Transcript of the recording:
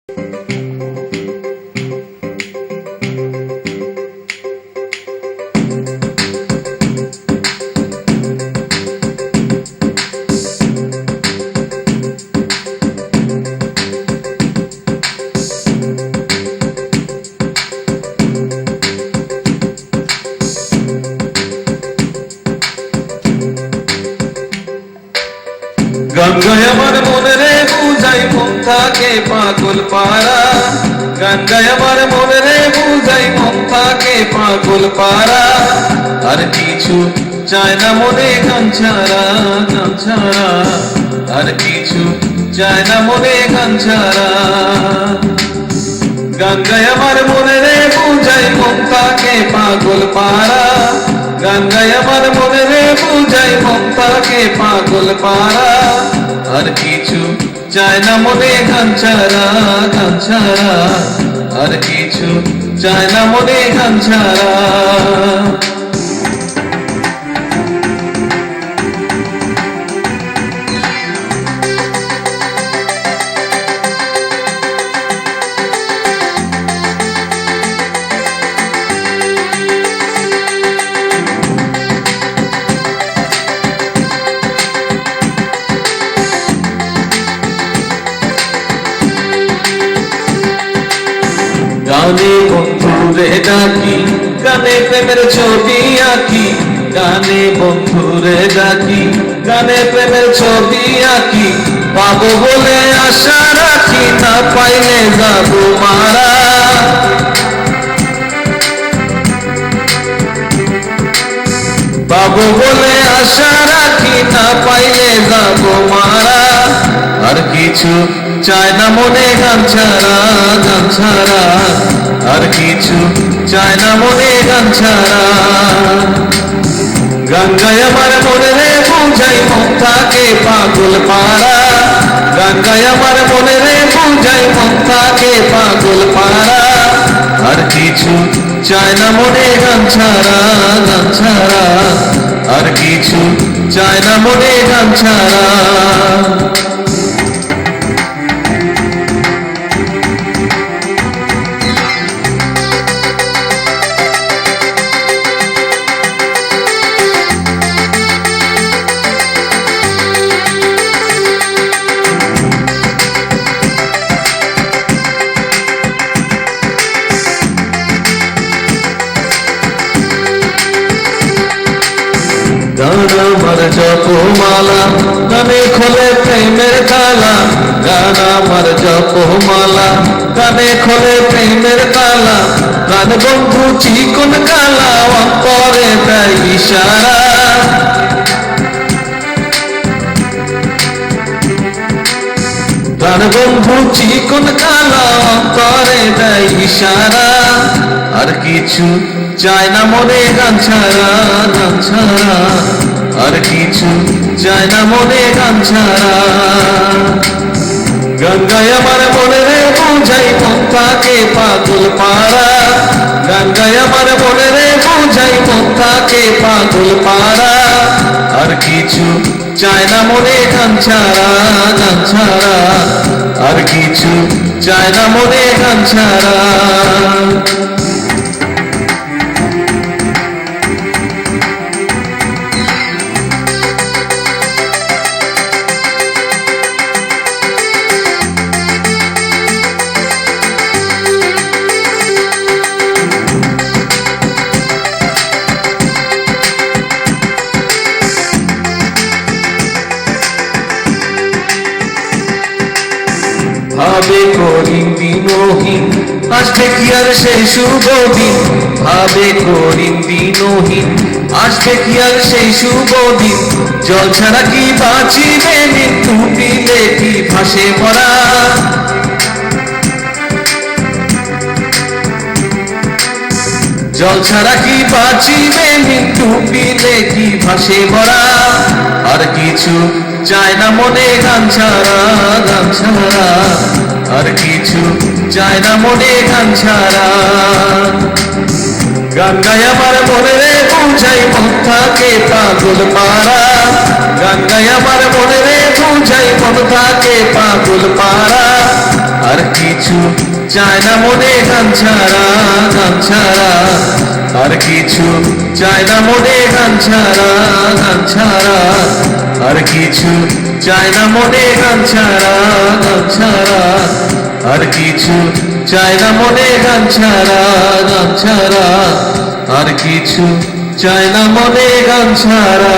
গঙ্গায় আমার মনে রে বুঝাই মন থাকে পাগল পারা, গঙ্গায় আমার মনে রে বুঝাই মন থাকে পাগল পারা। আর কিছু চায় না মনে গান ছাড়া, গান ছাড়া, আর কিছু চায় না মনে গান ছাড়া। গঙ্গায় আমার মনে রে বুঝাই মন থাকে পাগল পারা, গঙ্গায় আমার মনে রে বুঝাই মন থাকে পাগল পারা। আর কিছু চায় না মনে গান ছাড়া, গান ছাড়া, আর কিছু চায় না মনে গান ছাড়া। গানে বন্ধুরে ডাকি, গানে প্রেমের ছবি আঁকি, গানে বন্ধুরে ডাকি, গানে প্রেমের ছবি আঁকি। পাবো বলে আশা রাখি, না পাইলে যাবো মারা। পাবো বলে আশা রাখি, না পাইলে যাবো মারা। আর কিছু চায় না মনে গান ছাড়া, গান ছাড়া, আর কিছু চায় না মনে গান ছাড়া। গঙ্গায় আমার মনে রে বুঝাই মন থাকে পাগল পারা, গঙ্গায় আমার মনে রে বুঝাই মন থাকে পাগল পারা। আর কিছু চায় না মনে গান ছাড়া, গান ছাড়া, আর কিছু চায় না মনে গান ছাড়া। গান আমার জপমালা, গানে খোলে প্রেমের তালা, গান আমার জপমালা, গানে খোলে প্রেমের তালা। গান বন্ধু চিকন কালা, অন্তরে দেয় ইশারা। গান বন্ধু চিকন কালা, অন্তরে দেয় ইশারা। আর কিছু চায় না মনে গান ছাড়া, গান ছাড়া, আর কিছু চায় না মনে গান ছাড়া। গঙ্গায় আমার মনে রে বুঝাই মন থাকে পাগল পারা, গঙ্গায় আমার মনে রে বুঝাই মন থাকে পাগল পারা। আর কিছু চায় না মনে গান ছাড়া, গান ছাড়া, আর কিছু চায় না মনে গান ছাড়া। ভাবে করি দিনহীন, আসবে কি আর সেই শুভ দিন। ভাবে করি দিনহীন, আসবে কি আর সেই শুভ দিন। জল ছাড়া কি বাঁচিবে, মৃত্যু দিলে কি ভাসে মরা। জল ছাড়া কি বাঁচিবে, মৃত্যু দিলে কি ভাসে মরা। আর কিছু চায় না মনে গান ছাড়া, গান ছাড়া, আর কিছু চায় না মনে গান ছাড়া। গঙ্গায় আমার মনে রে বুঝাই মন থাকে পাগল পারা, গঙ্গায় আমার মনে রে বুঝাই মন থাকে পাগল পারা। আর কিছু চায় না মনে গান ছাড়া, গান ছাড়া আর কিছু চায় না মনে গান ছাড়া, গান ছাড়া আর কিছু চায় না মনে গান ছাড়া, গান ছাড়া আর কিছু চায় না মনে গান ছাড়া, গান ছাড়া আর কিছু চায় না মনে গান ছাড়া।